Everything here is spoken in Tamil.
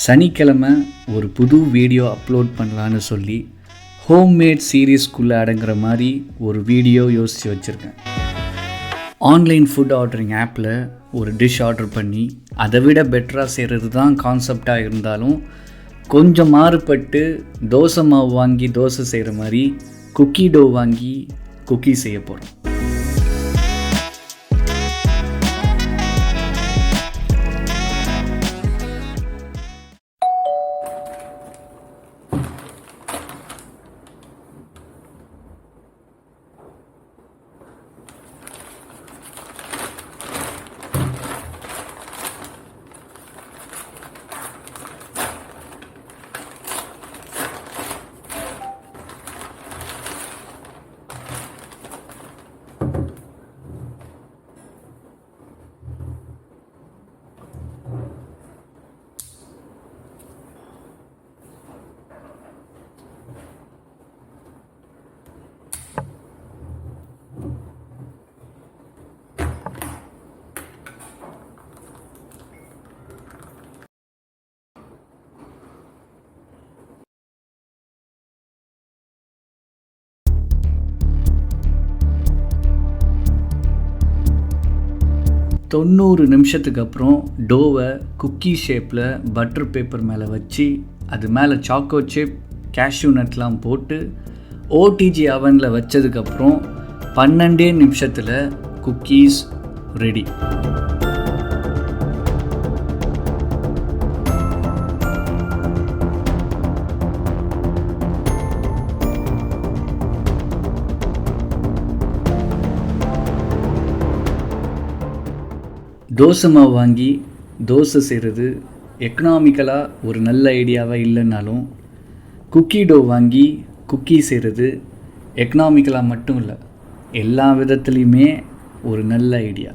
சனிக்கிழமை ஒரு புது வீடியோ அப்லோட் பண்ணலான்னு சொல்லி ஹோம்மேட் சீரீஸ்குள்ளே அடங்குற மாதிரி ஒரு வீடியோ யோசித்து வச்சுருக்கேன். ஆன்லைன் ஃபுட் ஆர்டரிங் ஆப்பில் ஒரு டிஷ் ஆர்டர் பண்ணி அதை விட பெட்டராக செய்கிறது தான் கான்செப்டாக இருந்தாலும் கொஞ்சம் மாறுபட்டு தோசை மாவு வாங்கி தோசை செய்கிற மாதிரி குக்கி டோ வாங்கி குக்கி செய்ய போகிறோம். தொண்ணூறு நிமிஷத்துக்கு அப்புறம் டோவை குக்கி ஷேப்பில் பட்டர் பேப்பர் மேலே வச்சு அது மேலே சாக்கோ சிப் கேஷ்யூ நட்லாம் போட்டு ஓடிஜி அவனில் வச்சதுக்கப்புறம் 12 நிமிஷத்தில் குக்கீஸ் ரெடி. தோசை மாவு வாங்கி தோசை செய்கிறது எக்கனாமிக்கலாக ஒரு நல்ல ஐடியாவாக இல்லைன்னாலும் குக்கி டோ வாங்கி குக்கி செய்கிறது எக்கனாமிக்கலாக மட்டும் இல்லை, எல்லா விதத்துலேயுமே ஒரு நல்ல ஐடியா.